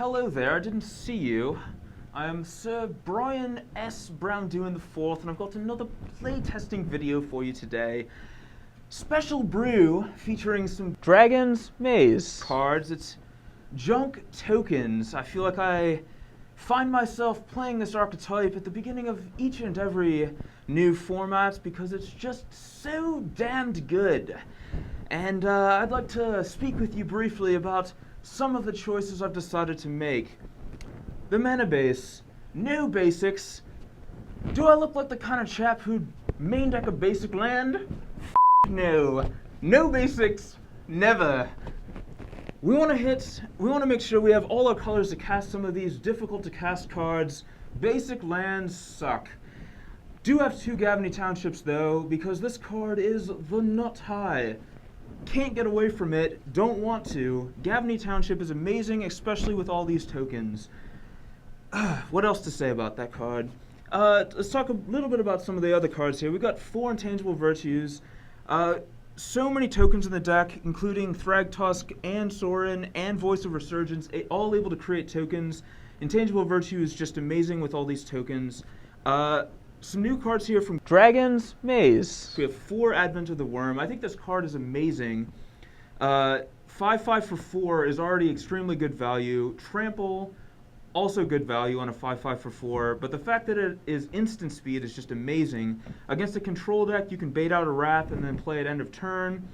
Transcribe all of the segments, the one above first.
hello there, I didn't see you. I am Sir Brian S. Braun-Duin IV, and I've got another playtesting video for you today. Special brew featuring some Dragon's Maze cards. It's junk tokens. I feel like I find myself playing this archetype at the beginning of each and every new format because it's just so damned good. And I'd like to speak with you briefly about some of the choices I've decided to make. The mana base, no basics. Do I look like the kind of chap who'd main deck a basic land? No. No basics, never. We want to make sure we have all our colors to cast some of these difficult to cast cards. Basic lands suck. Do have 2 Gavany Townships though, because this card is the nut high. Can't get away from it, don't want to. Gavany Township is amazing, especially with all these tokens. What else to say about that card? Let's talk a little bit about some of the other cards here. We've got 4 Intangible Virtues. So many tokens in the deck, including Thragtusk and Sorin and Voice of Resurgence, all able to create tokens. Intangible Virtue is just amazing with all these tokens. Some new cards here from Dragon's Maze. We have 4 Advent of the Worm. I think this card is amazing. 5/5 for 4 is already extremely good value. Trample, also good value on a 5/5 for 4. But the fact that it is instant speed is just amazing. Against a control deck, you can bait out a Wrath and then play at end of turn.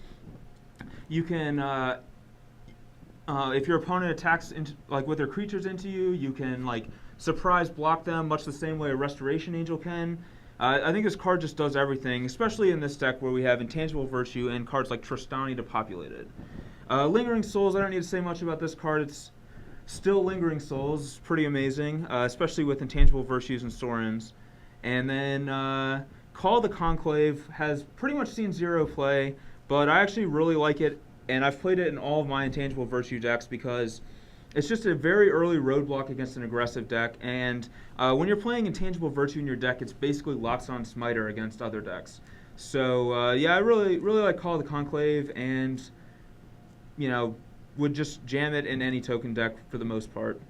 You can, if your opponent attacks with their creatures into you, you can surprise block them, much the same way a Restoration Angel can. I think this card just does everything, especially in this deck where we have Intangible Virtue and cards like Tristani to populate it. Lingering Souls, I don't need to say much about this card. It's still Lingering Souls. It's pretty amazing, especially with Intangible Virtues and Sorins. And then Call of the Conclave has pretty much seen 0 play, but I actually really like it, and I've played it in all of my Intangible Virtue decks because it's just a very early roadblock against an aggressive deck, and when you're playing Intangible Virtue in your deck, it's basically locks on Smiter against other decks. So yeah, I really like Call of the Conclave, and would just jam it in any token deck for the most part.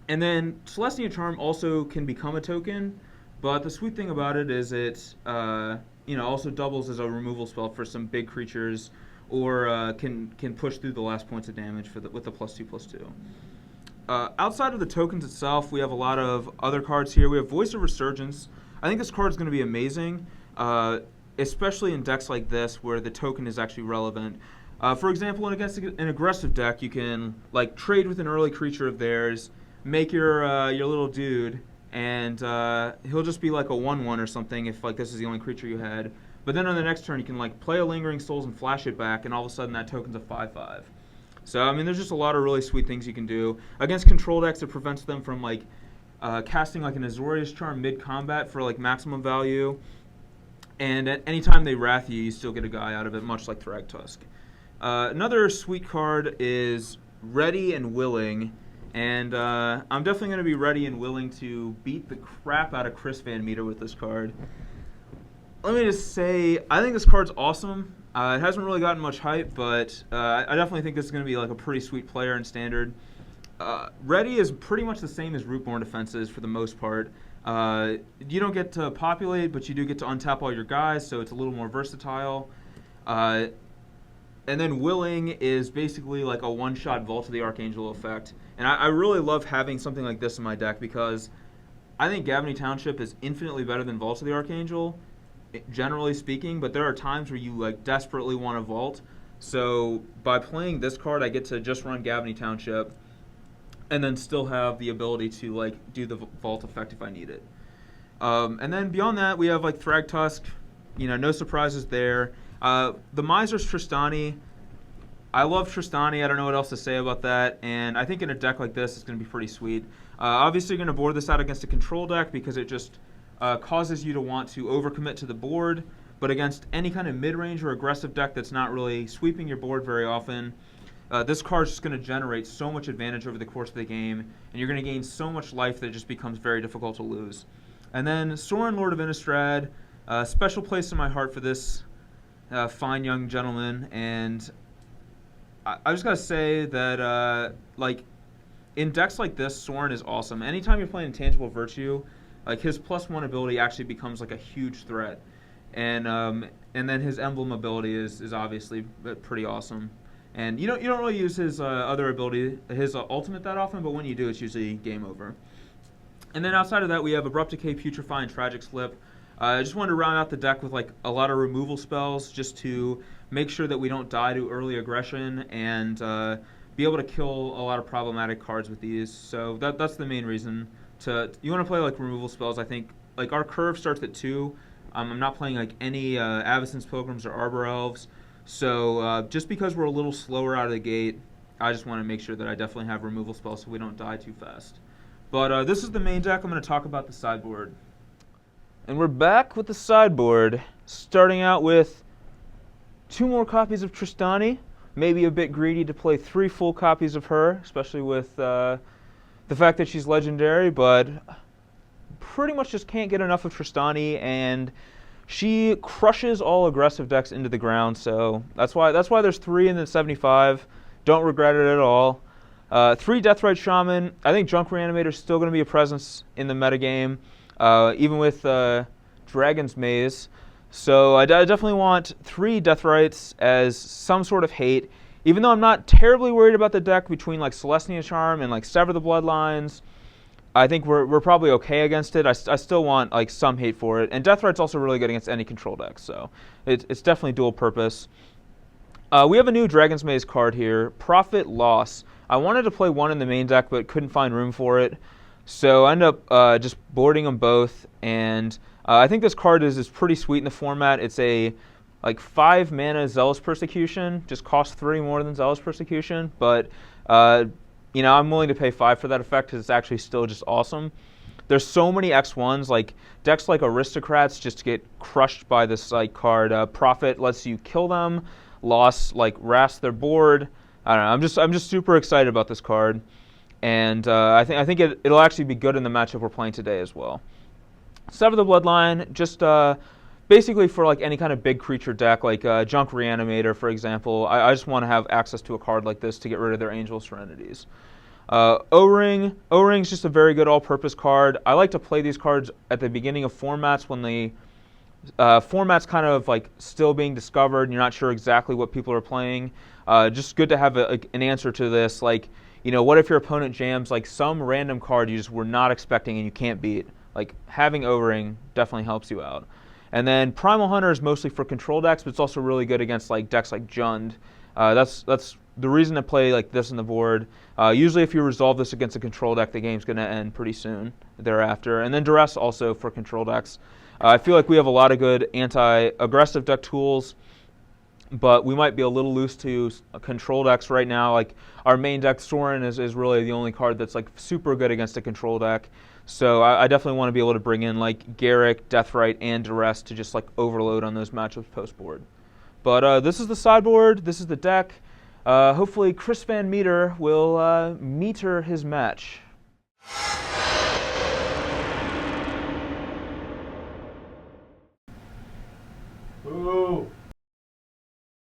And then Celestia Charm also can become a token, but the sweet thing about it is it also doubles as a removal spell for some big creatures, or can push through the last points of damage with the +2/+2. Outside of the tokens itself, we have a lot of other cards here. We have Voice of Resurgence. I think this card is going to be amazing, especially in decks like this where the token is actually relevant. For example, against an aggressive deck, you can trade with an early creature of theirs, make your little dude, and he'll just be like a 1/1 or something if this is the only creature you had. But then on the next turn, you can play a Lingering Souls and flash it back, and all of a sudden that token's a 5/5. So I mean, there's just a lot of really sweet things you can do against control decks. It prevents them from casting an Azorius Charm mid-combat for maximum value, and at any time they wrath you, you still get a guy out of it, much like Thragtusk. Another sweet card is Ready and Willing, and I'm definitely going to be ready and willing to beat the crap out of Chris Van Meter with this card. Let me just say, I think this card's awesome. It hasn't really gotten much hype, but I definitely think this is going to be a pretty sweet player in Standard. Ready is pretty much the same as Rootborn defenses for the most part. You don't get to populate, but you do get to untap all your guys, so it's a little more versatile. And then Willing is basically a one-shot Vault of the Archangel effect. And I really love having something like this in my deck because I think Gavany Township is infinitely better than Vault of the Archangel, generally speaking, but there are times where you desperately want to vault. So by playing this card, I get to just run Gavany Township and then still have the ability to do the vault effect if I need it. And then beyond that, we have Thragtusk. No surprises there. The Miser's Tristani. I love Tristani. I don't know what else to say about that. And I think in a deck like this, it's going to be pretty sweet. Obviously, you're going to board this out against a control deck because it just causes you to want to overcommit to the board, but against any kind of mid-range or aggressive deck that's not really sweeping your board very often, this card's just going to generate so much advantage over the course of the game, and you're going to gain so much life that it just becomes very difficult to lose. And then Sorin, Lord of Innistrad, special place in my heart for this fine young gentleman, and I just got to say that in decks like this, Soren is awesome. Anytime you're playing Intangible Virtue, like his +1 ability actually becomes like a huge threat, and then his emblem ability is obviously pretty awesome. And you don't really use his other ability, his ultimate that often, but when you do, it's usually game over. And then outside of that, we have Abrupt Decay, Putrefy, and Tragic Slip. I just wanted to round out the deck with like a lot of removal spells, just to make sure that we don't die to early aggression and be able to kill a lot of problematic cards with these. So that's the main reason. You want to play like removal spells. I think like our curve starts at 2. I'm not playing like any Avacyn's Pilgrims or Arbor Elves. So just because we're a little slower out of the gate, I just want to make sure that I definitely have removal spells so we don't die too fast. But this is the main deck. I'm going to talk about the sideboard. And we're back with the sideboard, starting out with 2 more copies of Tristani. Maybe a bit greedy to play 3 full copies of her, especially with the fact that she's legendary, but pretty much just can't get enough of Tristani, and she crushes all aggressive decks into the ground, so that's why there's 3 in the 75. Don't regret it at all. 3 Deathrite Shaman. I think Junk Reanimator is still going to be a presence in the metagame, even with Dragon's Maze. So I definitely want 3 Deathrites as some sort of hate, even though I'm not terribly worried about the deck between like Celestia Charm and like Sever the Bloodlines. I think we're probably okay against it. I still want like some hate for it. And Deathrite's also really good against any control deck, so it's definitely dual purpose. We have a new Dragon's Maze card here, Profit Loss. I wanted to play 1 in the main deck, but couldn't find room for it. So I ended up just boarding them both, and I think this card is pretty sweet in the format. It's a like 5 mana Zealous Persecution, just costs 3 more than Zealous Persecution, but you know, I'm willing to pay 5 for that effect because it's actually still just awesome. There's so many X1s, like decks like Aristocrats just get crushed by this like card. Profit lets you kill them, Loss like wraths their board. I don't know. I'm just super excited about this card, and I think it'll actually be good in the matchup we're playing today as well. Sever the Bloodline, just basically for like any kind of big creature deck, like Junk Reanimator, for example. I just want to have access to a card like this to get rid of their Angel Serenities. O-Ring's just a very good all-purpose card. I like to play these cards at the beginning of formats when the format's kind of like still being discovered and you're not sure exactly what people are playing. Just good to have an answer to this. Like, you know, what if your opponent jams like some random card you just were not expecting and you can't beat? Like, having O-Ring definitely helps you out. And then Primal Hunter is mostly for control decks, but it's also really good against like decks like Jund. That's the reason to play like this on the board. Usually if you resolve this against a control deck, the game's going to end pretty soon thereafter. And then Duress also for control decks. I feel like we have a lot of good anti-aggressive deck tools, but we might be a little loose to control decks right now. Like our main deck, Soren, is really the only card that's like super good against a control deck. So I definitely want to be able to bring in like Garruk, Deathrite, and Duress to just like overload on those matchups post board. But this is the sideboard. This is the deck. Hopefully Chris Van Meter will meter his match. Ooh.